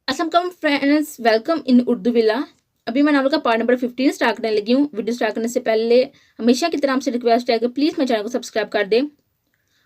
Aslam friends, welcome in Urdu villa. अभी मैं novel का पार्ट नंबर 15 स्टार्ट करने लगी हूँ। वीडियो स्टार्ट करने से पहले हमेशा की तरह आपसे रिक्वेस्ट है कि प्लीज़ मेरे चैनल को सब्सक्राइब कर दें।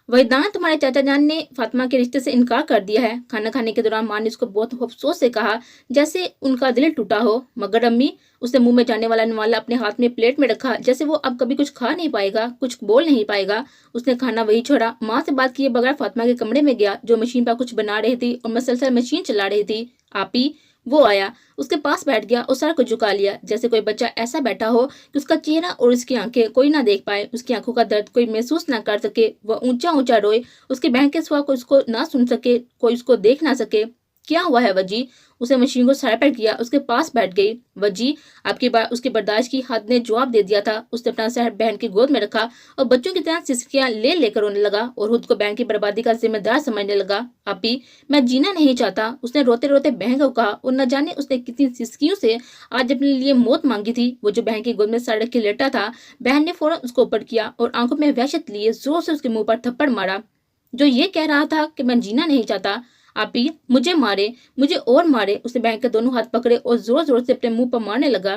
वहीदान तुम्हारे चाचा जान ने फातिमा के रिश्ते से इनकार कर दिया है। खाना खाने के दौरान माँ ने उसको बहुत अफसोस से कहा, जैसे उनका दिल टूटा हो। मगर अम्मी, उसने मुंह में जाने वाला नवाला अपने हाथ में प्लेट में रखा, जैसे वो अब कभी कुछ खा नहीं पाएगा, कुछ बोल नहीं पाएगा। उसने खाना वही छोड़ा, माँ से बात किए बगैर फातिमा के कमरे में गया, जो मशीन पर कुछ बना रही थी और मसलसल मशीन चला रही थी। आपी, वो आया, उसके पास बैठ गया और सर को झुका लिया, जैसे कोई बच्चा ऐसा बैठा हो कि उसका चेहरा और उसकी आंखें कोई ना देख पाए, उसकी आंखों का दर्द कोई महसूस ना कर सके। वह ऊंचा ऊंचा रोए, उसकी बहन के सिवा कोई उसको ना सुन सके, कोई उसको देख ना सके। क्या हुआ है वजी? उसने मशीन को सर पर किया, उसके पास बैठ गई। वजी, आपकी बात उसकी बर्दाश्त की हद ने जवाब दे दिया था। उसने अपना सर बहन की गोद में रखा और बच्चों की तरह सिसकियां ले लेकर रोने लगा और खुद को बहन की बर्बादी का जिम्मेदार समझने लगा। आपी, मैं जीना नहीं चाहता, उसने रोते रोते बहन को कहा, और न जाने उसने कितनी सिसकियों से आज अपने लिए मौत मांगी थी। वो जो बहन की गोद में सर रख के लेटा था, बहन ने फौरन उसको ऊपर किया और आंखों में वहशत लिए जोर से उसके मुंह पर थप्पड़ मारा, जो ये कह रहा था कि मैं जीना नहीं चाहता। आपी, मुझे मारे, मुझे और मारे। उसने बहन के दोनों हाथ पकड़े और जोर जोर से अपने मुंह पर मारने लगा।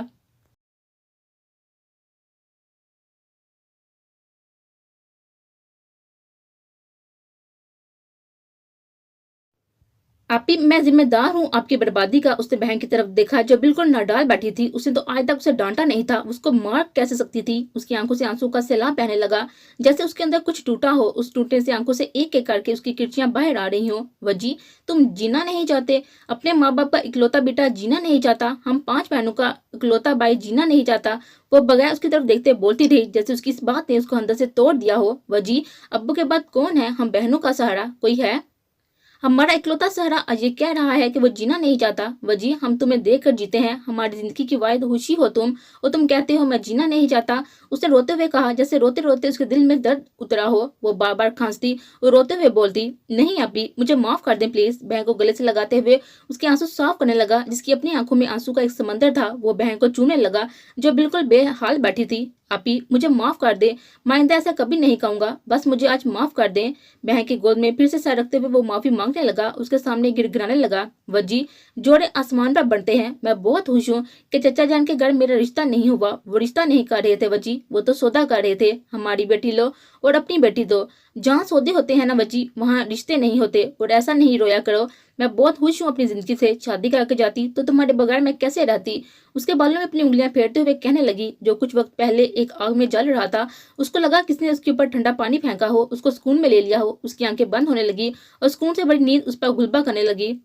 आपी, मैं जिम्मेदार हूँ आपकी बर्बादी का। उसने बहन की तरफ देखा, जो बिल्कुल नाडाल बैठी थी। उसने तो आज तक उसे डांटा नहीं था, उसको मार कैसे सकती थी? उसकी आंखों से आंसू का सैलाब बहने लगा, जैसे उसके अंदर कुछ टूटा हो। उस टूटे से आंखों से एक एक करके उसकी किरचियां बाहर आ रही हो। वजी, तुम जीना नहीं चाहते? अपने माँ बाप का इकलौता बेटा जीना नहीं चाहता? हम 5 बहनों का इकलौता भाई जीना नहीं चाहता? वो बगैर उसकी तरफ देखते बोलती थी, जैसे उसकी इस बात ने उसको अंदर से तोड़ दिया हो। वजी, अब्बू के बाद कौन है? हम बहनों का सहारा कोई है? हमारा इकलौता सहारा अजय कह रहा है कि वो जीना नहीं चाहता। वजी, हम तुम्हें देखकर जीते हैं, हमारी जिंदगी की वाहिद खुशी हो तुम, और तुम कहते हो मैं जीना नहीं चाहता। उसने रोते हुए कहा, जैसे रोते रोते उसके दिल में दर्द उतरा हो। वो बार बार खांसती और रोते हुए बोलती, नहीं अभी, मुझे माफ कर दें प्लीज। बहन को गले से लगाते हुए उसके आंसू साफ करने लगा, जिसकी अपनी आंखों में आंसू का एक समंदर था। वो बहन को चूमने लगा, जो बिल्कुल बेहाल बैठी थी। आपी, मुझे माफ कर दे, माइंदा ऐसा कभी नहीं कहूंगा, बस मुझे आज माफ कर दें। बहन की गोद में फिर से सर रखते हुए वो माफी मांगने लगा, उसके सामने गिड़गिड़ाने लगा। वजी, जोड़े आसमान पर बनते हैं, मैं बहुत खुश हूँ कि चचा जान के घर मेरा रिश्ता नहीं हुआ। वो रिश्ता नहीं कर रहे थे वजी, वो तो सौदा कर रहे थे। हमारी बेटी लो और अपनी बेटी दो। जहाँ सौदे होते हैं ना वजी, वहाँ रिश्ते नहीं होते। और ऐसा नहीं रोया करो, मैं बहुत खुश हूँ अपनी जिंदगी से। शादी करके जाती तो तुम्हारे बगैर मैं कैसे रहती? उसके बालों में अपनी उंगलियां फेरते हुए कहने लगी, जो कुछ वक्त पहले एक आग में जल रहा था। उसको लगा किसने उसके ऊपर ठंडा पानी फेंका हो, उसको सुकून में ले लिया हो। उसकी आंखें बंद होने लगी और सुकून से बड़ी नींद उस पर गुलबा करने लगी।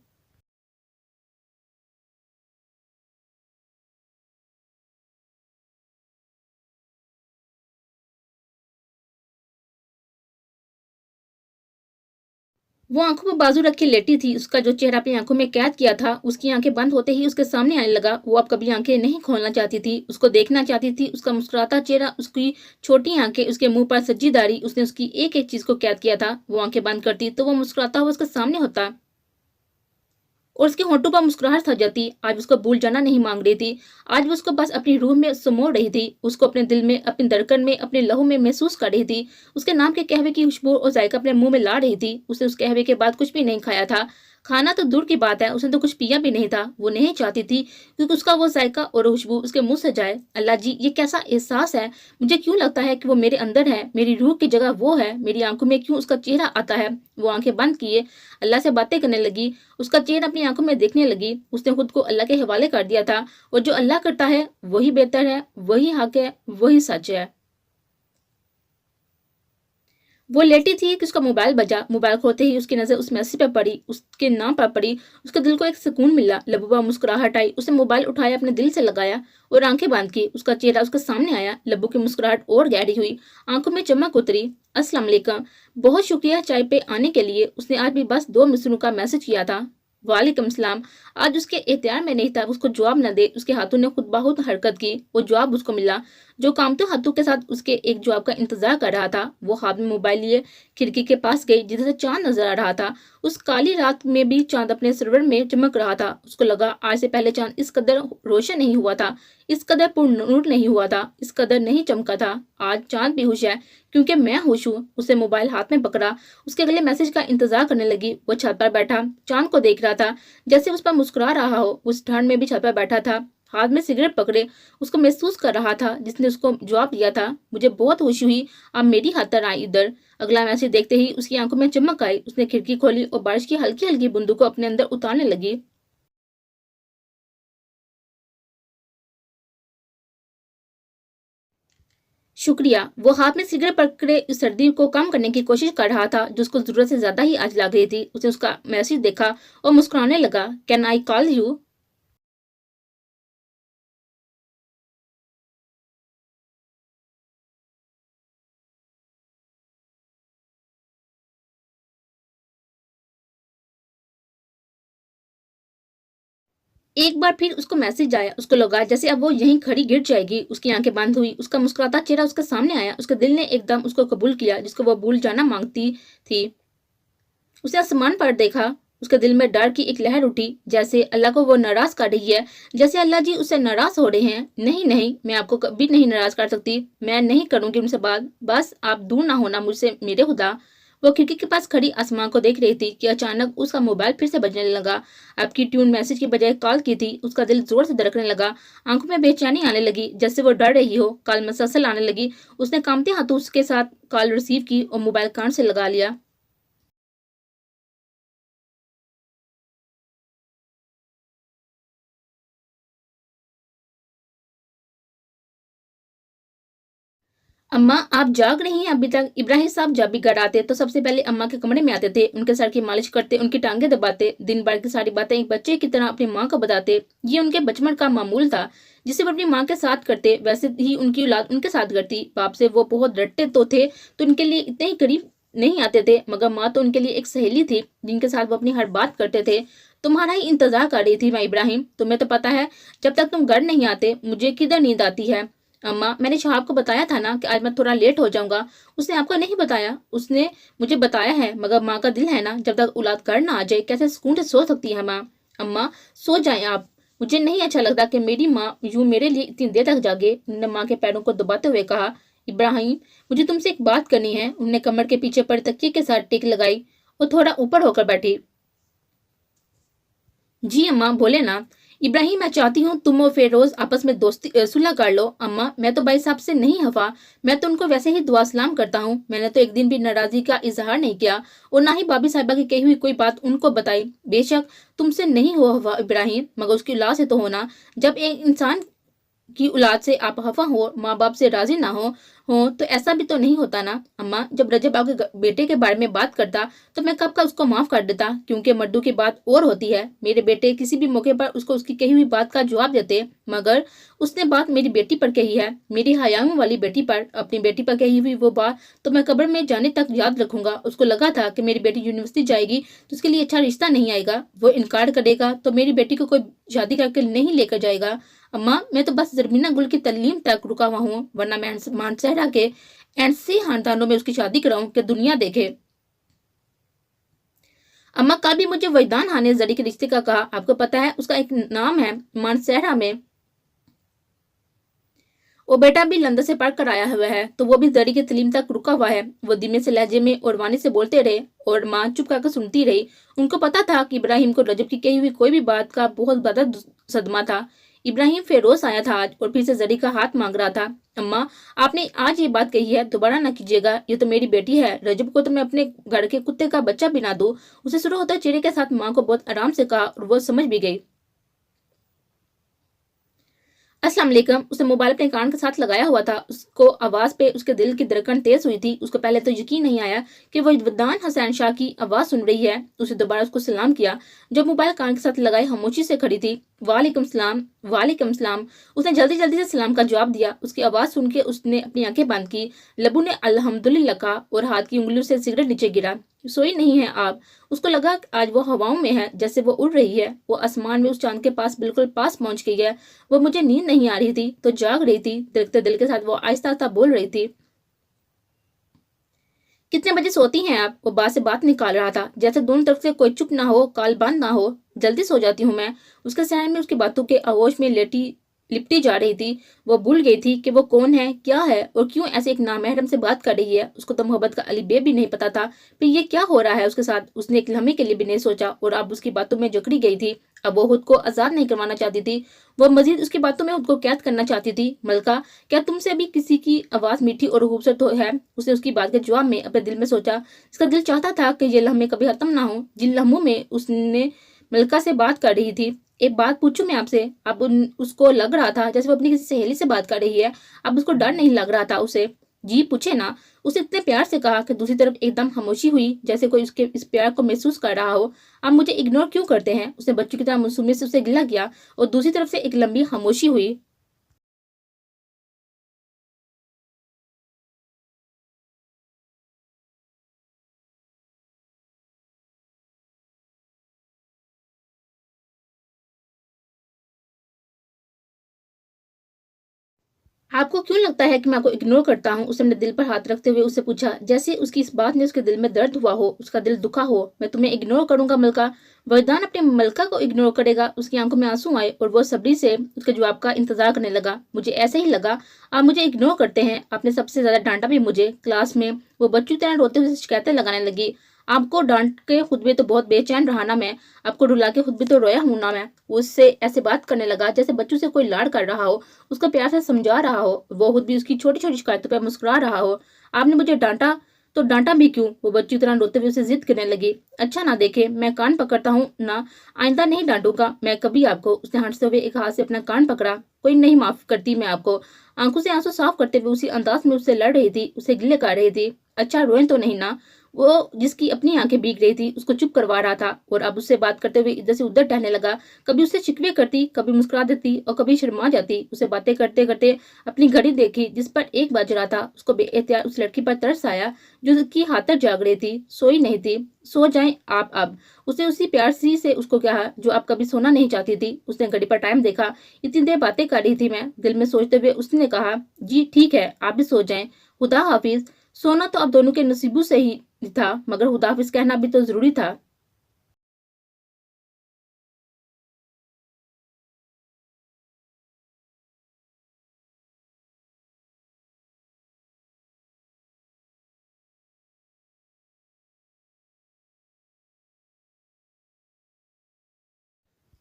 वो आंखों पर बाजू रख के लेटी थी। उसका जो चेहरा अपनी आंखों में कैद किया था, उसकी आंखें बंद होते ही उसके सामने आने लगा। वो अब कभी आंखें नहीं खोलना चाहती थी, उसको देखना चाहती थी। उसका मुस्कुराता चेहरा, उसकी छोटी आंखें, उसके मुंह पर सज्जी दाढ़ी, उसने उसकी एक एक चीज को कैद किया था। वो आंखें बंद करती तो वो मुस्कुराता हुआ उसके सामने होता और उसके होंठों पर मुस्कुराहट छा जाती। आज उसको भूल जाना नहीं मांग रही थी, आज वो उसको बस अपनी रूह में समो रही थी। उसको अपने दिल में, अपनी धड़कन में, अपने लहू में महसूस कर रही थी। उसके नाम के कहवे की खुशबू और जायका अपने मुंह में ला रही थी। उसने उस कहवे के बाद कुछ भी नहीं खाया था। खाना तो दूर की बात है, उसने तो कुछ पिया भी नहीं था। वो नहीं चाहती थी क्योंकि उसका वो जायका और खुशबू उसके मुंह से जाए। अल्लाह जी, ये कैसा एहसास है? मुझे क्यों लगता है कि वो मेरे अंदर है, मेरी रूह की जगह वो है। मेरी आंखों में क्यों उसका चेहरा आता है? वो आंखें बंद किए अल्लाह से बातें करने लगी। उसका चेहरा अपनी आंखों में देखने लगी। उसने खुद को अल्लाह के हवाले कर दिया था, और जो अल्लाह करता है वही बेहतर है, वही हक है, वही सच है। वो लेटी थी कि उसका मोबाइल बजा। मोबाइल खोलते ही उसकी नजर उस मैसेज पर पड़ी, उसके नाम पर पड़ी। उसके दिल को एक सुकून मिला, लबूबा मुस्कुराहट आई। उसने मोबाइल उठाया, अपने दिल से लगाया और आंखें बांध की। उसका चेहरा उसके सामने आया। लब्बू की मुस्कुराहट और गहरी हुई, आंखों में चमक उतरी। अस्सलाम वालेकुम, बहुत शुक्रिया चाय पे आने के लिए। उसने आज भी बस 2 मिसरों का मैसेज किया था। वालेकुम सलाम। आज उसके एहतियार में नहीं था उसको जवाब न दे। उसके हाथों ने खुद ब खुद हरकत की, वो जवाब उसको मिला। जो कामते हाथों के साथ उसके एक जवाब का इंतजार कर रहा था। वो हाथ में मोबाइल लिए खिड़की के पास गई जिधर से चांद नजर आ रहा था। उस काली रात में भी चांद अपने सरवर में चमक रहा था। उसको लगा आज से पहले चांद इस कदर रोशन नहीं हुआ था, इस कदर पूर्ण नूर नहीं हुआ था, इस कदर नहीं चमका था। आज चांद भी खुश है क्योंकि मैं खुश हूँ। उसे मोबाइल हाथ में पकड़ा, उसके अगले मैसेज का इंतजार करने लगी। वो छत पर बैठा चांद को देख रहा था जैसे उस पर मुस्कुरा रहा हो। उस ठंड में भी छत पर बैठा था, हाथ में सिगरेट पकड़े उसको महसूस कर रहा था जिसने उसको जवाब दिया था, मुझे बहुत खुशी हुई आप मेरी खातर आई इधर। अगला मैसेज देखते ही उसकी आंखों में चमक आई। उसने खिड़की खोली और बारिश की हल्की हल्की बूंदों को अपने अंदर उतारने लगी। शुक्रिया। वो हाथ में सिगरेट पकड़े इस सर्दी को कम करने की कोशिश कर रहा था जो उसको जरूरत से ज्यादा ही आज लग रही थी। उसने उसका मैसेज देखा और मुस्कुराने लगा, कैन आई कॉल यू। एक बार फिर उसको मैसेज आया। उसको लगा जैसे अब वो यहीं खड़ी गिर जाएगी। उसकी आंखें बंद हुई, उसका मुस्कुराता चेहरा उसके सामने आया। उसके दिल ने एकदम उसको कबूल किया जिसको वो भूल जाना मांगती थी। उसने आसमान पर देखा। उसके दिल में डर की एक लहर उठी, जैसे अल्लाह को वो नाराज कर रही है, जैसे अल्लाह जी उससे नाराज हो रहे हैं। नहीं नहीं, मैं आपको कभी नहीं नाराज कर सकती, मैं नहीं करूंगी उनसे बात, बस आप दूर ना होना मुझसे मेरे खुदा। वो खिड़की के पास खड़ी आसमान को देख रही थी कि अचानक उसका मोबाइल फिर से बजने लगा। अब की ट्यून मैसेज की बजाय कॉल की थी। उसका दिल जोर से धड़कने लगा, आंखों में बेचैनी आने लगी जैसे वो डर रही हो। कॉल मसलसल आने लगी। उसने कांपते हाथों उसके साथ कॉल रिसीव की और मोबाइल कान से लगा लिया। अम्मा आप जाग रही हैं अभी तक। इब्राहिम साहब जब भी घर आते तो सबसे पहले अम्मा के कमरे में आते थे, उनके सर की मालिश करते, उनकी टांगे दबाते, दिन भर की सारी बातें एक बच्चे की तरह अपनी माँ को बताते। ये उनके बचपन का मामूल था जिसे वो अपनी माँ के साथ करते, वैसे ही उनकी औलाद उनके साथ करती। बाप से वो बहुत डरते तो थे, तो उनके लिए इतने ही करीब नहीं आते थे, मगर माँ तो उनके लिए एक सहेली थी जिनके साथ वो अपनी हर बात करते थे। तुम्हारा ही इंतजार कर रही थी मैं इब्राहिम, तुम्हें तो पता है जब तक तुम घर नहीं आते मुझे किधर नींद आती है। अम्मा मैंने शहाब को बताया था ना कि आज मैं थोड़ा लेट हो जाऊंगा। उसने आपको नहीं बताया? उसने मुझे बताया है, मगर माँ का दिल है ना, जब तक औलाद घर ना आ जाए कैसे सुकून से सो सकती है माँ। अम्मा सो जाएं आप, मुझे नहीं अच्छा लगता कि मेरी माँ यूं मेरे लिए इतनी देर तक जागे। उन्होंने माँ के पैरों को दबाते हुए कहा, इब्राहिम मुझे तुमसे एक बात करनी है। उन्होंने कमर के पीछे पड़े तकिए के साथ टेक लगाई और थोड़ा ऊपर होकर बैठी। जी अम्मा बोले ना। इब्राहिम मैं चाहती हूँ तुम और फेरोज आपस में दोस्ती सुलह कर लो। अम्मा मैं तो भाई साहब से नहीं हफा, मैं तो उनको वैसे ही दुआ सलाम करता हूँ, मैंने तो एक दिन भी नाराजगी का इजहार नहीं किया और ना ही भाभी साहिबा की कही हुई कोई बात उनको बताई। बेशक तुमसे नहीं हुआ हफा इब्राहिम, मगर उसकी औलाद से तो होना। जब एक इंसान की औलाद से आप खफा हो, माँ बाप से राजी ना हो तो ऐसा भी तो नहीं होता ना। अम्मा जब रजब आपके बेटे के बारे में बात करता तो मैं कब का उसको माफ कर देता, क्योंकि मर्दों की बात और होती है। मेरे बेटे किसी भी मौके पर उसको उसकी कही हुई बात का जवाब देते, मगर उसने बात मेरी बेटी पर कही है, मेरी हयाम वाली बेटी पर, अपनी बेटी पर कही हुई वो बात तो मैं कब्र में जाने तक याद रखूंगा। उसको लगा था कि मेरी बेटी यूनिवर्सिटी जाएगी तो उसके लिए अच्छा रिश्ता नहीं आएगा, वो इनकार करेगा तो मेरी बेटी को कोई शादी करके नहीं लेकर जाएगा। अम्मा मैं तो बस जरमीना गुल की तालीम तक रुका हुआ हूँ, वरना मैं मानसहरा के ऐसे खानदानों में उसकी शादी कराऊं कि दुनिया देखे। अम्मा कल भी मुझे वैदान हाने जरी के रिश्ते का कहा, आपको पता है उसका एक नाम है मानसहरा में। वो बेटा भी लंदन से पढ़ कर आया हुआ है, तो वो भी जरी की तलीम तक रुका हुआ है। वो धीमे से लहजे में और वानी से बोलते रहे और माँ चुप कर सुनती रही। उनको पता था कि इब्राहिम को रजब की कही हुई कोई भी बात का बहुत बड़ा सदमा था। इब्राहिम फेरोज आया था आज और फिर से जरी का हाथ मांग रहा था। अम्मा आपने आज ये बात कही है, दोबारा ना कीजिएगा, ये तो मेरी बेटी है। रजब को तो मैं अपने घर के कुत्ते का बच्चा भी ना दूं। उसे शुरू होता चेहरे के साथ माँ को बहुत आराम से कहा और वो समझ भी गई। अस्सलाम वालेकुम। उसने मोबाइल अपने कान के साथ लगाया हुआ था। उसको आवाज पे उसके दिल की धड़कन तेज हुई थी। उसको पहले तो यकीन नहीं आया कि वो वदान हसैन शाह की आवाज सुन रही है। उसने दोबारा उसको सलाम किया। जब मोबाइल कान के साथ लगाए खामोशी से खड़ी थी। वालेकुम सलाम, वालेकुम सलाम। उसने जल्दी जल्दी से सलाम का जवाब दिया। उसकी आवाज सुन के उसने अपनी आंखें बंद की। लबू ने अल्हम्दुलिल्लाह कहा और हाथ की उंगलियों से सिगरेट नीचे गिरा। सोई नहीं हैं आप? उसको लगा कि आज वो हवाओं में है, जैसे वो उड़ रही है। वो आसमान में उस चाँद के पास बिल्कुल पास पहुँच गई है। वो मुझे नींद नहीं आ रही थी, तो जाग रही थी। तिलकते दिल के साथ वो आहिस्ता-आहिस्ता बोल रही थी, कितने बजे सोती हैं आप? वो बात से बात निकाल रहा था, जैसे दोनों तरफ से कोई चुप ना हो, काल-बान ना हो। जल्दी सो जाती हूँ मैं। उसके सहन में उसकी बातों के आगोश में लिपटी जा रही थी। वो भूल गई थी कि वो कौन है, क्या है और क्यों ऐसे एक नामहरम से बात कर रही है। उसको तो मोहब्बत का अली-बे भी नहीं पता था। फिर ये क्या हो रहा है उसके साथ? उसने एक लम्हे के लिए भी नहीं सोचा और अब उसकी बातों में जकड़ी गई थी। अब वो खुद को आज़ाद नहीं करवाना चाहती थी। वो मज़ीद उसकी बातों में खुद को कैद करना चाहती थी। मलका, क्या तुमसे भी किसी की आवाज़ मीठी और खूबसूरत है? उसने उसकी बात के जवाब में अपने दिल में सोचा। उसका दिल चाहता था कि ये लम्हे कभी खत्म ना हो, जिन लम्हों में उसने मलका से बात कर रही थी। एक बात पूछूं मैं आपसे? अब उसको लग रहा था जैसे वो अपनी किसी सहेली से बात कर रही है। अब उसको डर नहीं लग रहा था उसे। जी पूछे ना। उसे इतने प्यार से कहा कि दूसरी तरफ एकदम खामोशी हुई, जैसे कोई उसके इस प्यार को महसूस कर रहा हो। आप मुझे इग्नोर क्यों करते हैं? उसने बच्चों की तरह मासूमियत से उसे गिला किया और दूसरी तरफ से एक लंबी खामोशी हुई। आपको क्यों लगता है कि मैं आपको इग्नोर करता हूँ? उसने अपने दिल पर हाथ रखते हुए उससे पूछा, जैसे उसकी इस बात ने उसके दिल में दर्द हुआ हो, उसका दिल दुखा हो। मैं तुम्हें इग्नोर करूंगा मलका? वरदान अपने मलका को इग्नोर करेगा? उसकी आंखों में आंसू आए और वो सब्री से उसके जवाब का इंतजार करने लगा। मुझे ऐसे ही लगा, आप मुझे इग्नोर करते हैं। आपने सबसे ज्यादा डांटा भी मुझे क्लास में। वो बच्चों की तरह रोते हुए शिकायतें लगाने लगी। आपको डांट के खुद भी तो बहुत बेचैन रहा ना मैं। आपको रुला के खुद भी तो रोया हूं ना मैं। वो उससे ऐसे बात करने लगा जैसे बच्चों से कोई लाड़ कर रहा हो, उसको प्यार से समझा रहा हो। वो खुद भी उसकी छोटी-छोटी शिकायतों पर मुस्कुरा रहा हो। आपने मुझे डाँटा, तो डाँटा भी क्यों? वो बच्ची की तरह रोते हुए उसे ज़िद करने लगी। अच्छा ना देखे, मैं कान पकड़ता हूँ ना, आइंदा नहीं डाँटूँगा मैं कभी आपको। उसने हँसते हुए एक हाथ से अपना कान पकड़ा। कोई नहीं, माफ़ करती मैं आपको। आँखों से आँसू साफ करते हुए उसी अंदाज में उससे लड़ रही थी, उसे गिले कर रही थी। अच्छा, रोएँ तो नहीं ना? वो जिसकी अपनी आँखें भीग रही थी, उसको चुप करवा रहा था और अब उससे बात करते हुए इधर से उधर टहलने लगा। कभी उससे शिकवे करती, कभी मुस्कुरा देती और कभी शर्मा जाती। उसे बातें करते-करते अपनी घड़ी देखी जिस पर 1 बज रहा था। उसको बेएहतियात उस लड़की पर तरस आया जो उसकी खातिर तक जाग रही थी, सोई नहीं थी। सो जाएँ आप अब। उसने उसी प्यार सी से उसको कहा जो अब कभी सोना नहीं चाहती थी। उसने घड़ी पर टाइम देखा। इतनी देर बातें कर रही थी मैं, दिल में सोचते हुए उसने कहा, जी ठीक है, आप भी सो जाएँ। खुदा हाफ़िज़। सोना तो अब दोनों के नसीबों से ही था, मगर खुदा हाफ़िज़ कहना भी तो ज़रूरी था।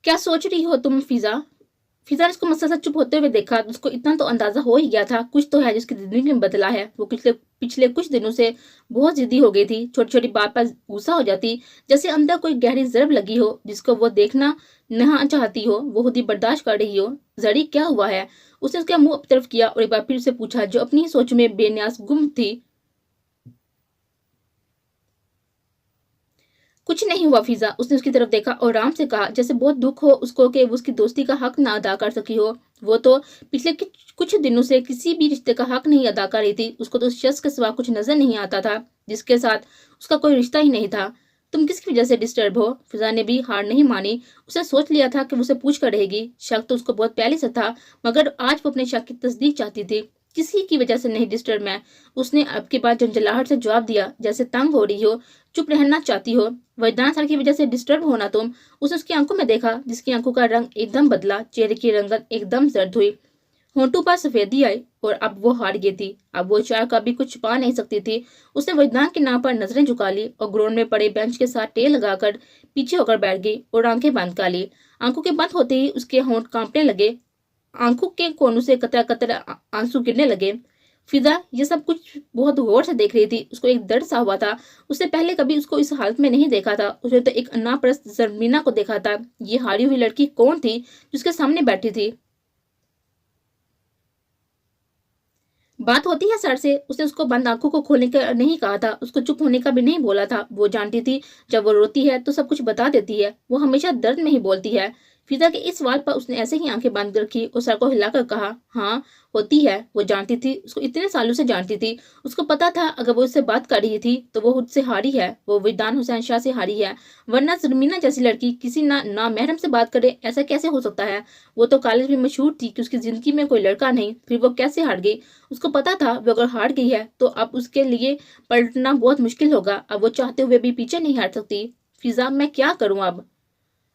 क्या सोच रही हो तुम फ़िज़ा? फ़िज़ा ने उसको मसलसल चुप होते हुए देखा। उसको इतना तो अंदाज़ा हो ही गया था, कुछ तो है जिसकी ज़िंदगी में बदला है। वो पिछले पिछले कुछ दिनों से बहुत ज़िद्दी हो गई थी। छोटी-छोटी बात पर गुस्सा हो जाती, जैसे अंदर कोई गहरी ज़रब लगी हो, जिसको वो देखना ना चाहती हो, वो खुद ही बर्दाश्त कर रही हो। ज़री, क्या हुआ है? उसने उसका मुँह अपनी तरफ किया और एक बार फिर से पूछा, जो अपनी ही सोच में बेनियाज़ गुम थी। कुछ नहीं हुआ फ़िज़ा। उसने उसकी तरफ देखा और आराम से कहा, जैसे बहुत दुःख हो उसको कि वो उसकी दोस्ती का हक़ ना अदा कर सकी हो। वो तो पिछले कुछ दिनों से किसी भी रिश्ते का हक़ नहीं अदा कर रही थी। उसको तो उस शख़्स के सिवा कुछ नज़र नहीं आता था, जिसके साथ उसका कोई रिश्ता ही नहीं था। तुम किसकी वज़ह से डिस्टर्ब हो? फ़िज़ा ने भी हार नहीं मानी। उसने सोच लिया था कि वो उसे पूछ कर रहेगी। शक तो उसको बहुत पहले से था, मगर आज वो अपने शक की तस्दीक चाहती थी। किसी की वज़ह से नहीं डिस्टर्ब मैं। उसने अब के बाद झंझलाहट से जवाब दिया, जैसे तंग हो रही हो, चुप रहना चाहती हो। वरदान सर की वजह से डिस्टर्ब होना तुम। उसने उसकी आंखों में देखा, जिसकी आंखों का रंग एकदम बदला, चेहरे की रंगत एकदम जर्द हुई, होंठों पर सफेदी आई और अब वो हार गई थी। अब वो चाह का भी कुछ छुपा नहीं सकती थी। उसने वरदान के नाम पर नजरें झुका ली और ग्राउंड में पड़े बेंच के साथ टेल लगाकर पीछे होकर बैठ गई और आंखें बंद कर ली। आंखों के बंद होते ही उसके होंठ कांपने लगे, आंखों के कोनों से कतरा कतरा आंसू गिरने लगे। फिजा ये सब कुछ बहुत गौर से देख रही थी। उसको एक दर्द सा हुआ था। उससे पहले कभी उसको इस हालत में नहीं देखा था। उसने तो एक अन्नाप्रस्त जरमीना को देखा था। ये हारी हुई लड़की कौन थी जिसके सामने बैठी थी? बात होती है सर से। उसने उसको बंद आंखों को खोलने का नहीं कहा था, उसको चुप होने का भी नहीं बोला था। वो जानती थी जब वो रोती है तो सब कुछ बता देती है। वो हमेशा दर्द में ही बोलती है। फिजा के इस सवाल पर उसने ऐसे ही आंखें बांध रखी और सर को हिलाकर कहा, हाँ होती है। वो जानती थी, उसको इतने सालों से जानती थी। उसको पता था अगर वो उससे बात कर रही थी तो वो खुद से हारी है, वो विद्वान हुसैन शाह से हारी है। वरना जमीना जैसी लड़की किसी ना महरम से बात करे, ऐसा कैसे हो सकता है? वो तो कॉलेज में मशहूर थी कि उसकी जिंदगी में कोई लड़का नहीं, फिर वो कैसे हार गई? उसको पता था वो अगर हार गई है तो अब उसके लिए पलटना बहुत मुश्किल होगा। अब वो चाहते हुए भी पीछे नहीं हट सकती। फिजा, मैं क्या करूं अब?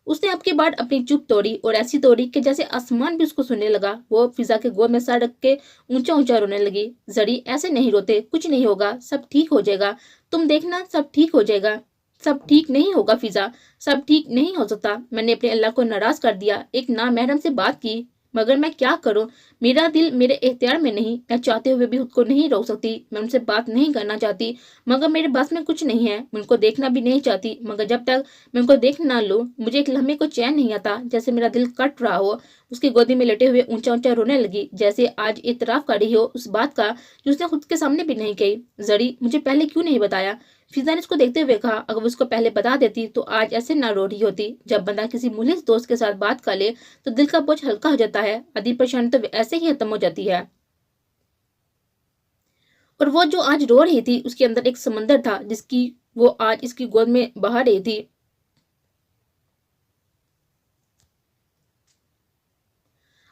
उसने अब की बार अपनी चुप तोड़ी और ऐसी तोड़ी कि जैसे आसमान भी उसको सुनने लगा। वो फिजा के गोद में सर रख के ऊंचा ऊंचा रोने लगी। जरी, ऐसे नहीं रोते, कुछ नहीं होगा, सब ठीक हो जाएगा। तुम देखना, सब ठीक हो जाएगा। सब ठीक नहीं होगा फिजा, सब ठीक नहीं हो सकता। मैंने अपने अल्लाह को नाराज कर दिया, एक नामहरम से बात की, मगर मैं क्या करूं? मेरा दिल मेरे इख्तियार में नहीं। मैं चाहते हुए भी खुद को नहीं रोक सकती। मैं उनसे बात नहीं करना चाहती, मगर मेरे बस में कुछ नहीं है। मैं उनको देखना भी नहीं चाहती, मगर जब तक मैं उनको देख ना लूं, मुझे एक लम्हे को चैन नहीं आता, जैसे मेरा दिल कट रहा हो। उसकी गोदी में लेटे हुए ऊंचा ऊंचा रोने लगी, जैसे आज इतराफ कर रही हो उस बात का जो उसने खुद के सामने भी नहीं कही। जरी, मुझे पहले क्यों नहीं बताया? फिजा ने उसको देखते हुए कहा, अगर वो उसको पहले बता देती तो आज ऐसे ना रो रही होती। जब बंदा किसी मुखलिस दोस्त के साथ बात कर ले तो दिल का बोझ हल्का हो जाता है, आधी परेशानी तो ऐसे ही खत्म हो जाती है। और वो जो आज रो रही थी, उसके अंदर एक समंदर था जिसकी वो आज इसकी गोद में बहा रही थी।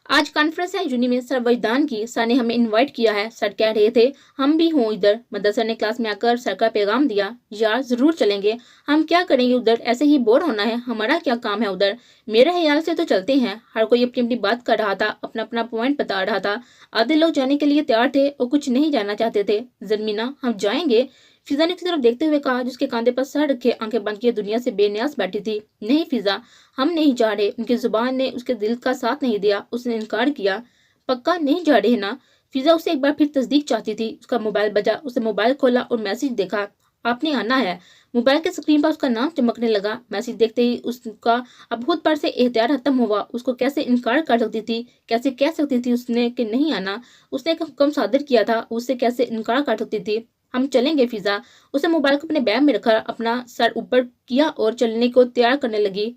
आज कॉन्फ्रेंस है यूनी में, सर वजदान की। सर ने हमें इनवाइट किया है। सर कह रहे थे हम भी हों इधर। मदरसा ने क्लास में आकर सर का पैगाम दिया, यार जरूर चलेंगे। हम क्या करेंगे उधर, ऐसे ही बोर होना है, हमारा क्या काम है उधर? मेरे ख्याल से तो चलते हैं। हर कोई अपनी अपनी बात कर रहा था, अपना अपना पॉइंट बता रहा था। आधे लोग जाने के लिए तैयार थे और कुछ नहीं जाना चाहते थे। जरमीना, हम जाएंगे? फिजा ने उसकी तरफ देखते हुए कहा, जिसके कांधे पर सर रखे आंखें बंद किए दुनिया से बेनियास बैठी थी। नहीं फिजा, हम नहीं जा रहे। उनकी जुबान ने उसके दिल का साथ नहीं दिया। उसने इनकार किया। पक्का नहीं जा रहे ना? फिजा उसे एक बार फिर तस्दीक चाहती थी। उसका मोबाइल बजा, उसने मोबाइल खोला और मैसेज देखा। आपने आना है। मोबाइल के स्क्रीन पर उसका नाम चमकने लगा। मैसेज देखते ही उसका अब खुद पर से एहतियात खत्म हुआ। उसको कैसे इनकार कर सकती थी? कैसे कह सकती थी उसने कि नहीं आना? उसने एक हुक्म सादर किया था, उससे कैसे इनकार कर सकती थी? हम चलेंगे फिजा। उसने मोबाइल को अपने बैग में रखा, अपना सर ऊपर किया और चलने को तैयार करने लगी।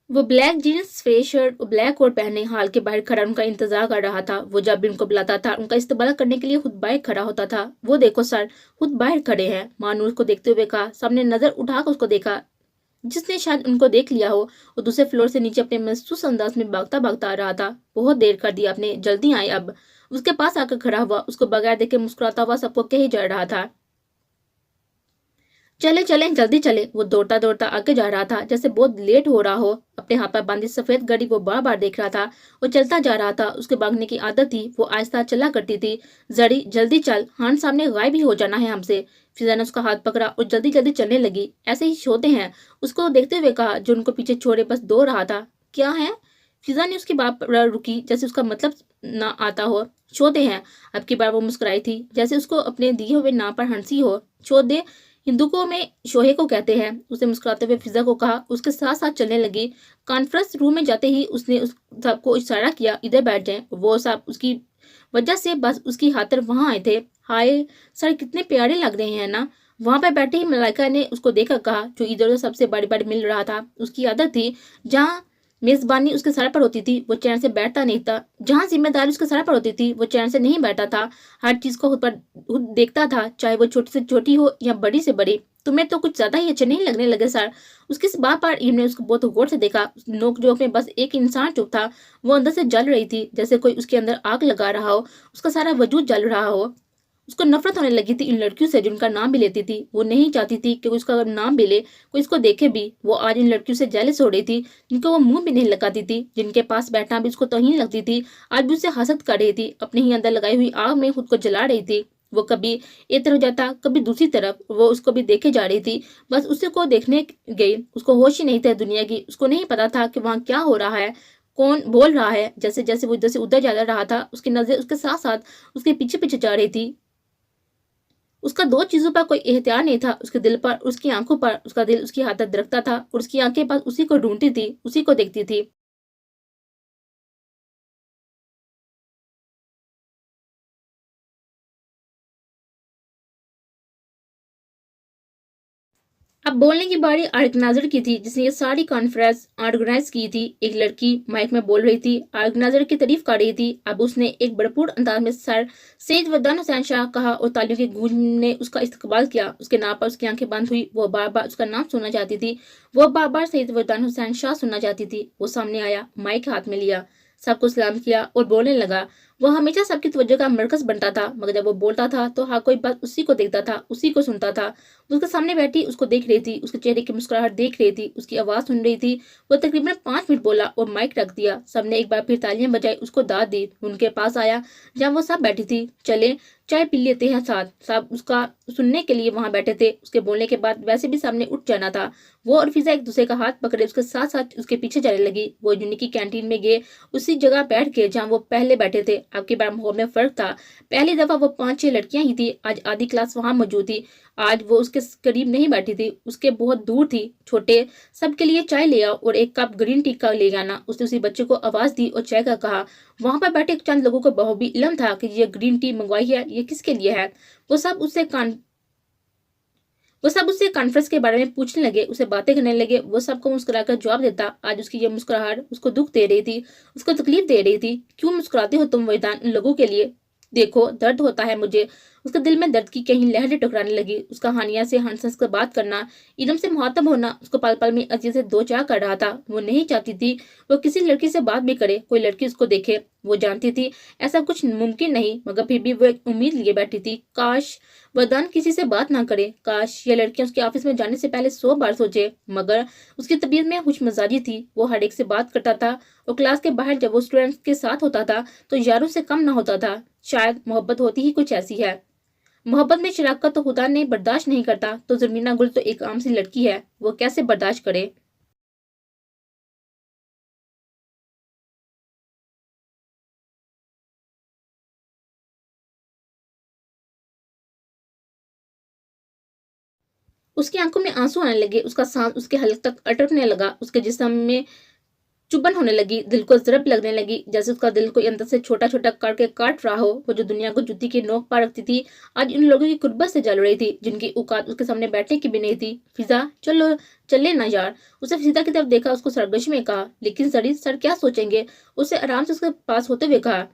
वो ब्लैक जीन्स, सफेद शर्ट और ब्लैक कोट पहने हाल के बाहर खड़ा उनका इंतजार कर रहा था। वो जब भी उनको बुलाता था, उनका इस्तकबाल करने के लिए खुद बाहर खड़ा होता था। वो देखो सर, खुद बाहर खड़े हैं। मानूर को देखते हुए कहा। सामने नजर उठाकर उसको देखा, जिसने शायद उनको देख लिया हो। वो दूसरे फ्लोर से नीचे अपने महसूस अंदाज में भागता भागता आ रहा था। बहुत देर कर दी आपने, जल्दी आए अब। उसके पास आकर खड़ा हुआ, उसको बगैर देखे मुस्कुराता हुआ सबको कहे जा रहा था, चले चले जल्दी चले। वो दौड़ता दौड़ता आगे जा रहा था, जैसे बहुत लेट हो रहा हो। अपने हाथ पर बांधी सफेद घड़ी वो बार बार देख रहा था। वो चलता जा रहा था, उसके भागने की आदत थी, वो आहिस्ता चला करती थी। जड़ी, जल्दी चल, हान सामने गायब ही हो जाना है हमसे। फिजा ने उसका हाथ पकड़ा और जल्दी जल्दी चलने लगी। ऐसे ही छोते हैं, उसको देखते हुए कहा, जो उनको पीछे छोड़े बस दौड़ रहा था। क्या है? फिजा ने उसकी बात पर रुकी, जैसे उसका मतलब ना आता हो। छोते हैं। अब की बार वो मुस्कुराई थी, जैसे उसको अपने दिए हुए नाम पर हंसी हो। छोदे हिंदुओं में शोहे को कहते हैं। उसने मुस्कुराते हुए फिजा को कहा, उसके साथ साथ चलने लगी। कॉन्फ्रेंस रूम में जाते ही उसने उस सबको इशारा किया, इधर बैठ जाएं। वो सब उसकी वजह से बस उसकी खातिर वहां आए थे। हाय सर, कितने प्यारे लग रहे हैं ना? वहां पर बैठे ही मलाइका ने उसको देखकर कहा, जो इधर उधर सबसे बड़ी बड़ी मिल रहा था। उसकी आदत थी, जहाँ मेजबानी उसके सर पर होती थी वो चैन से बैठता नहीं था। जहाँ जिम्मेदारी उसके सर पर होती थी वो चैन से नहीं बैठा था। हर चीज को खुद देखता था, चाहे वो छोटी से छोटी हो या बड़ी से बड़ी। तुम्हें तो कुछ ज्यादा ही अच्छे नहीं लगने लगे सर। उसकी इस बात पर इम ने उसको बहुत गौर से देखा। नोक जोक में बस एक इंसान चुप था। वो अंदर से जल रही थी, जैसे कोई उसके अंदर आग लगा रहा हो। उसका सारा वजूद जल रहा हो। उसको नफरत होने लगी थी इन लड़कियों से जिनका नाम भी लेती थी। वो नहीं चाहती थी कि कोई उसका नाम भी ले, कोई इसको देखे भी। वो आज इन लड़कियों से जेलस हो रही थी, जिनको वो मुंह भी नहीं लगाती थी, जिनके पास बैठना भी उसको तौहीन लगती थी। आज भी उसे हसद कर रही थी, अपने ही अंदर लगाई हुई आग में खुद को जला रही थी। वो कभी एक तरफ जाता, कभी दूसरी तरफ। वो उसको भी देखे जा रही थी, बस उसे को देखने गई। उसको होश ही नहीं था दुनिया की। उसको नहीं पता था कि वहाँ क्या हो रहा है, कौन बोल रहा है। जैसे जैसे वो इधर से उधर जा रहा था, उसकी नजर उसके साथ साथ उसके पीछे पीछे जा रही थी। उसका 2 चीज़ों पर कोई इख्तियार नहीं था, उसके दिल पर, उसकी आँखों पर। उसका दिल उसकी आदत दरकता था और उसकी आँखें बस उसी को ढूँढती थी, उसी को देखती थी। अब बोलने की बारी ऑर्गेनाइजर की थी, जिसने ये सारी कॉन्फ्रेंस ऑर्गेनाइज की थी। एक लड़की माइक में बोल रही थी, ऑर्गेनाइजर की तारीफ कर रही थी। अब उसने एक भरपूर अंदाज में सर सैयद वदान हुसैन शाह कहा और तालियों की गूंज ने उसका इस्तकबाल किया। उसके नाम पर उसकी आंखें बंद हुई। वो बार बार उसका नाम सुनना चाहती थी। वो बार बार सैयद वदान हुसैन शाह सुनना चाहती थी। वो सामने आया, माइक हाथ में लिया, सबको सलाम किया और बोलने लगा। वो हमेशा सबकी तवज्जो का मरकज बनता था, मगर जब वो बोलता था तो हर कोई बात उसी को देखता था, उसी को सुनता था। वो उसके सामने बैठी उसको देख रही थी, उसके चेहरे की मुस्कुराहट देख रही थी, उसकी आवाज सुन रही थी। वो तकरीबन 5 मिनट बोला और माइक रख दिया। सबने एक बार फिर तालियां बजाई, उसको दाद दी। उनके पास आया जहाँ वो सब बैठी थी। चले चाय पी लेते हैं साथ। सब उसका सुनने के लिए वहां बैठे थे। उसके बोलने के बाद वैसे भी सामने उठ जाना था। वो और फिजा एक दूसरे का हाथ पकड़े उसके साथ साथ उसके पीछे जाने लगी। वो यूनि की कैंटीन में गए, उसी जगह बैठ के जहाँ वो पहले बैठे थे। अब की बार माहौल में फर्क था। पहली दफा वो 5-6 लड़कियां ही थी। आज आधी क्लास वहां मौजूद थी। आज वो उसके करीब नहीं बैठी थी, उसके बहुत दूर थी। छोटे सबके लिए चाय ले आओ और एक कप ग्रीन टी का ले आना। उसने उसी बच्चे को आवाज दी और चाय का कहा। वहां पर बैठे चंद लोगों को बखूबी इल्म था कि ये ग्रीन टी मंगवाई है, ये किसके लिए है। वो सब उससे कान वो सब उससे कॉन्फ्रेंस के बारे में पूछने लगे, उसे बातें करने लगे। वो सबको मुस्कुराकर जवाब देता। आज उसकी ये मुस्कुराहट उसको दुख दे रही थी, उसको तकलीफ दे रही थी। क्यों मुस्कुराते हो तुम वैदान, उन लोगों के लिए? देखो दर्द होता है मुझे। उसके दिल में दर्द की कहीं लहरें टकराने लगी। उसका हानिया से हंस हंस कर बात करना, इलम से मुहातब होना उसको पल पल में अजीज से दो चाह कर रहा था। वो नहीं चाहती थी वो किसी लड़की से बात भी करे, कोई लड़की उसको देखे। वो जानती थी ऐसा कुछ मुमकिन नहीं, मगर फिर भी वो एक उम्मीद लिए बैठी थी। काश वरदान किसी से बात ना करे। काश ये लड़कियां उसके ऑफिस में जाने से पहले 100 बार सोचे। मगर उसकी तबीयत में खुशमिजाजी थी। वो हर एक से बात करता था और क्लास के बाहर जब वो स्टूडेंट्स के साथ होता था तो यारों से कम ना होता था। शायद मोहब्बत होती ही कुछ ऐसी है। मोहब्बत में शराकत तो खुदा ने बर्दाश्त नहीं करता, तो जमीना गुल तो एक आम सी लड़की है, वो कैसे बर्दाश्त करे। उसकी आंखों में आंसू आने लगे, उसका सांस उसके हलक तक अटकने लगा, उसके जिस्म में चुभन होने लगी, दिल को जरब लगने लगी, जैसे उसका दिल कोई अंदर से छोटा छोटा करके काट रहा हो। वो जो दुनिया को जूती की नोक पर रखती थी, आज उन लोगों की कुर्बत से जल रही थी जिनकी औकात उसके सामने बैठने की भी नहीं थी। फिजा चलो, चले ना यार। उसे फिजा की तरफ देखा, उसको सरगोशी में कहा। लेकिन सरी सर क्या सोचेंगे। उसे आराम से उसके पास होते हुए कहा,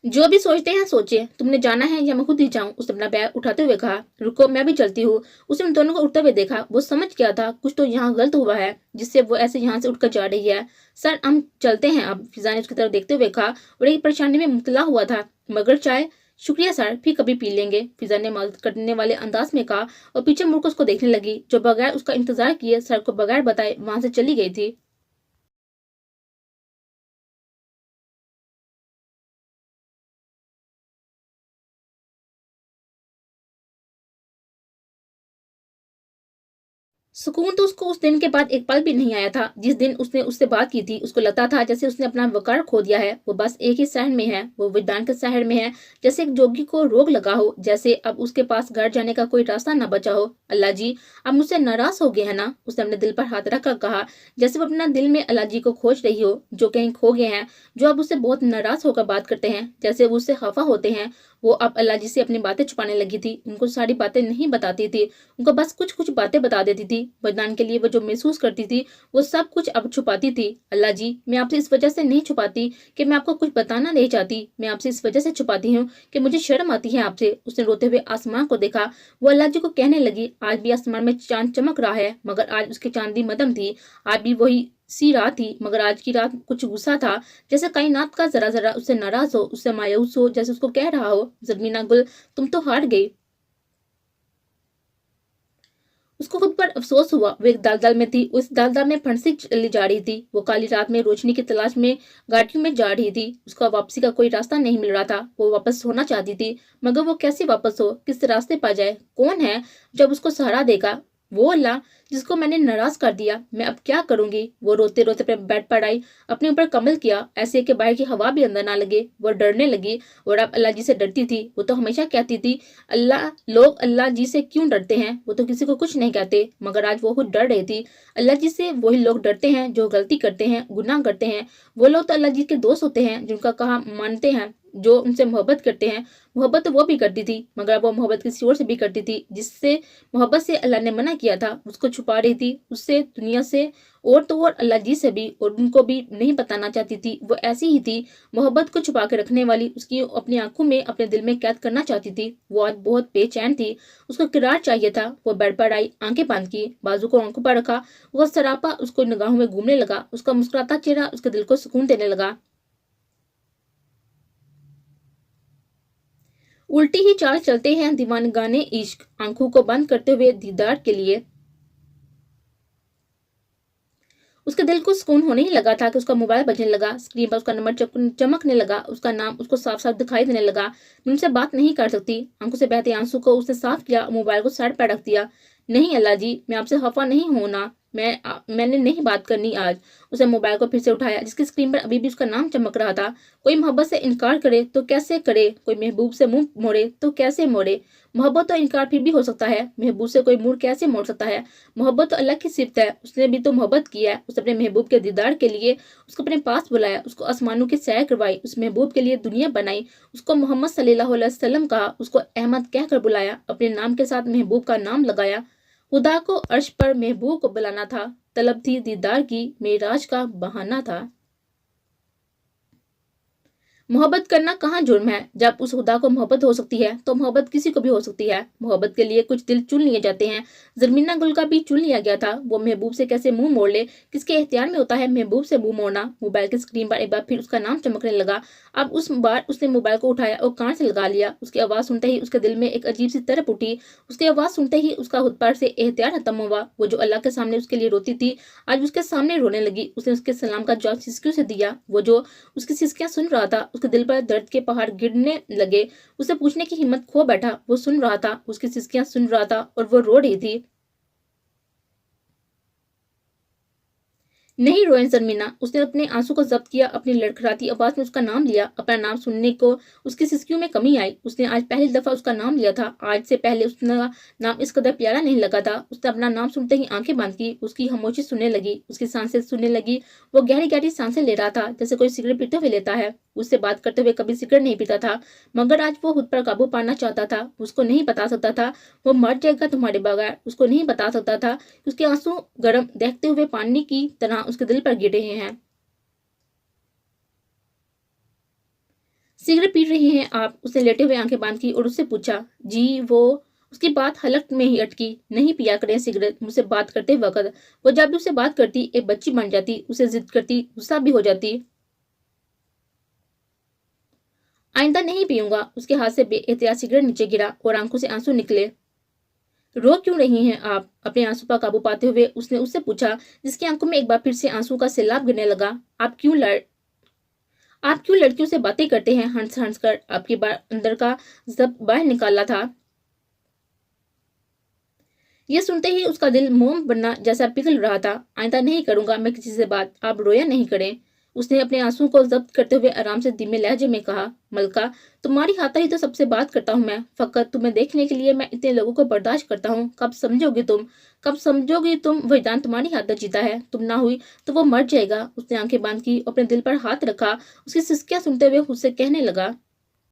जो भी सोचते हैं सोचे, तुमने जाना है या मैं खुद ही जाऊं। उसने अपना बैग उठाते हुए कहा, रुको मैं भी चलती हूँ। उसने उन दोनों को उठते हुए देखा। वो समझ गया था कुछ तो यहाँ गलत हुआ है, जिससे वो ऐसे यहाँ से उठकर जा रही है। सर हम चलते हैं अब, फिजा ने उसकी तरफ देखते हुए कहा और एक परेशानी में मुबतला हुआ था। मगर चाय? शुक्रिया सर, फिर कभी पी लेंगे, फिजा ने मदद करने वाले अंदाज में कहा और पीछे मुड़कर उसको देखने लगी, जो बगैर उसका इंतजार किए सर को बगैर बताए वहां से चली गई थी। सुकून तो उसको उस दिन के बाद एक पल भी नहीं आया था। जिस दिन उसने उससे बात की थी, उसको लगता था जैसे उसने अपना वकार खो दिया है। वो बस एक ही शहर में है, वो विज्ञान के शहर में है। जैसे एक जोगी को रोग लगा हो, जैसे अब उसके पास घर जाने का कोई रास्ता न बचा हो। अल्लाह जी, अब मुझसे नाराज हो गए हैं ना। उसने अपने दिल पर हाथ रखकर कहा, जैसे वो अपना दिल में अल्लाह जी को खोज रही हो, जो कहीं खो गए हैं, जो अब उससे बहुत नाराज होकर बात करते हैं, जैसे वो उससे खफा होते हैं। वो अब अल्लाह जी से अपनी बातें छुपाने लगी थी। उनको सारी बातें नहीं बताती थी, उनको बस कुछ कुछ बातें बता देती थी। वरदान के लिए वो जो महसूस करती थी, वो सब कुछ अब छुपाती थी। अल्लाह जी, मैं आपसे इस वजह से नहीं छुपाती कि मैं आपको कुछ बताना नहीं चाहती, मैं आपसे इस वजह से छुपाती हूँ कि मुझे शर्म आती है आपसे। उसने रोते हुए आसमान को देखा। वो अल्लाह जी को कहने लगी, आज भी आसमान में चांद चमक रहा है, मगर आज उसकी चांदी मदम थी। आज भी वही सी रात थी, मगर आज की रात कुछ गुस्सा था, जैसे कायनात का जरा जरा उससे नाराज हो, उससे मायूस हो, जैसे उसको कह रहा हो, जरमीना गुल तुम तो हार गई। उसको खुद पर अफसोस हुआ। वो एक दलदल में थी, उस दलदल में फंसी चली जा रही थी। वो काली रात में रोशनी की तलाश में घाटियों में जा रही थी। उसका वापसी का कोई रास्ता नहीं मिल रहा था। वो वापस होना चाहती थी, मगर वो कैसे वापस हो, किस रास्ते पर जाए, कौन है जब उसको सहारा देगा। वो अल्लाह जिसको मैंने नाराज कर दिया। मैं अब क्या करूंगी? वो रोते रोते अपने बेड पर आई, अपने ऊपर कमल किया, ऐसे कि बाहर की हवा भी अंदर ना लगे। वो डरने लगी और अब अल्लाह जी से डरती थी। वो तो हमेशा कहती थी, लोग अल्लाह जी से क्यों डरते हैं, वो तो किसी को कुछ नहीं कहते। मगर आज वो खुद डर रही थी। अल्लाह जी से वही लोग डरते हैं जो गलती करते हैं, गुनाह करते हैं। वो लोग तो अल्लाह जी के दोस्त होते हैं, जिनका कहा मानते हैं, जो उनसे मोहब्बत करते हैं। मोहब्बत तो वो भी करती थी, मगर वो मोहब्बत किसी और से भी करती थी, जिससे मोहब्बत से अल्लाह ने मना किया था, उसको छुपा रही थी उससे, दुनिया से, और तो और अल्लाह जी से भी, और उनको भी नहीं बताना चाहती थी। वो ऐसी ही थी, मोहब्बत को छुपा के रखने वाली, उसकी अपनी आंखों में, अपने दिल में कैद करना चाहती थी। वो आज बहुत बेचैन थी, उसको किरार चाहिए था। वो बेड पर आई, आंखें बंद की, बाजू को आंखों पर रखा। वो सरापा उसको निगाहों में घूमने लगा। उसका मुस्कुराता चेहरा उसके दिल को सुकून देने लगा। उल्टी ही चाल चलते हैं दीवानगाने इश्क, आंखों को बंद करते हुए दीदार के लिए। उसके दिल को सुकून होने ही लगा था कि उसका मोबाइल बजने लगा, स्क्रीन पर उसका नंबर चमकने लगा, उसका नाम उसको साफ साफ दिखाई देने लगा। मैं उनसे बात नहीं कर सकती। आंखों से बहते आंसू को उसने साफ किया, मोबाइल को साइड पर रख दिया। नहीं अल्लाह जी, मैं आपसे खफा नहीं हूं ना, मैंने नहीं बात करनी आज। उसने मोबाइल को फिर से उठाया, जिसकी स्क्रीन पर अभी भी उसका नाम चमक रहा था। कोई मोहब्बत से इनकार करे तो कैसे करे, कोई महबूब से मुंह मोड़े तो कैसे मोड़े। मोहब्बत तो इनकार फिर भी हो सकता है, महबूब से कोई मुंह कैसे मोड़ सकता है। मोहब्बत तो अल्लाह की सिफत है, उसने भी तो मोहब्बत की है। उसने अपने महबूब के दीदार के लिए उसको अपने पास बुलाया, उसको आसमानों की सैर करवाई, उस महबूब के लिए दुनिया बनाई, उसको मोहम्मद सल्लल्लाहु अलैहि वसल्लम कहा, उसको अहमद कहकर बुलाया, अपने नाम के साथ महबूब का नाम लगाया। खुदा को अर्श पर महबूब को बुलाना था, तलब थी दीदार की, मेराज का बहाना था। मोहब्बत करना कहाँ जुर्म है? जब उस खुदा को मोहब्बत हो सकती है तो मोहब्बत किसी को भी हो सकती है। मोहब्बत के लिए कुछ दिल चुन लिए जाते हैं। जरमीना गुल का भी चुन लिया गया था। वो महबूब से कैसे मुंह मोड़ ले, किसके इख्तियार में होता है महबूब से मुंह मोड़ना। मोबाइल की स्क्रीन पर एक बार फिर उसका नाम चमकने लगा। अब उस बार उसने मोबाइल को उठाया और कान से लगा लिया। उसकी आवाज सुनते ही उसके दिल में एक अजीब सी तरफ उठी। उसकी आवाज सुनते ही उसका खुद पर से एहतियार खत्म हुआ। वो जो अल्लाह के सामने उसके लिए रोती थी, आज उसके सामने रोने लगी। उसने उसके सलाम का जवाब सिसकियों से दिया। वो जो उसकी सिसकियां सुन रहा था, उसके दिल पर दर्द के पहाड़ गिरने लगे। उसे पूछने की हिम्मत खो बैठा। वो सुन रहा था, उसकी सिसकियां सुन रहा था, और वो रो रही थी। नहीं रोए जरमीना। उसने अपने आंसू को जब्त किया, अपनी लड़खड़ाती आवाज में उसका नाम लिया। अपना नाम सुनने को उसकी सिसकियों में कमी आई। उसने आज पहली दफा उसका नाम लिया था। आज से पहले उसका नाम इस कदर प्यारा नहीं लगा था। उसने अपना नाम सुनते ही आंखें बंद की। उसकी खामोशी सुनने लगी, उसकी सांसें सुनने लगी। वो गहरी गहरी सांसें ले रहा था, जैसे कोई सिगरेट पीते हुए लेता है। उससे बात करते हुए कभी सिगरेट नहीं पीता था, मगर आज वो खुद पर काबू पाना चाहता था। उसको नहीं बता सकता था वो मर जाएगा तुम्हारे बगैर। उसको नहीं बता सकता था कि उसके आंसू गर्म दहकते हुए पानी की तरह उसके दिल पर गिर रहे हैं। सिगरेट पी रही हैं आप? उसने लेटे हुए आंखें बांध की और उससे पूछा। जी वो। उसकी बात हलक में ही अटकी। नहीं पिया करें सिगरेट मुझसे बात करते वक्त। वो जब भी उससे बात करती एक बच्ची बन जाती, उसे जिद करती, गुस्सा भी हो जाती। आइंदा नहीं पीऊंगा। उसके हाथ से बेएहतियात सिगरेट नीचे गिरा और आंखों से आंसू निकले। रो क्यों रही हैं आप? अपने आंसू पर काबू पाते हुए उसने उससे पूछा, जिसकी आंखों में एक बार फिर से आंसू का सैलाब गिरने लगा। आप क्यों लड़कियों से बातें करते हैं हंस हंस कर? आपकी बार अंदर का जब बाहर निकाला था। ये सुनते ही उसका दिल मोम बनना जैसा पिघल रहा था। आइंदा नहीं करूंगा मैं किसी से बात, आप रोया नहीं करें। उसने अपने आंसू को जब्त करते हुए आराम से धीमे लहजे में कहा, मलका, तुम्हारी खातिर ही तो सबसे बात करता हूँ मैं। फकत तुम्हें देखने के लिए मैं इतने लोगों को बर्दाश्त करता हूँ। कब समझोगी तुम? कब समझोगी तुम? वजदान तुम्हारी हाथ जीता है। तुम ना हुई तो वो मर जाएगा। उसने आंखें बांध की, अपने दिल पर हाथ रखा। उसकी सिसकियां सुनते हुए खुद से कहने लगा,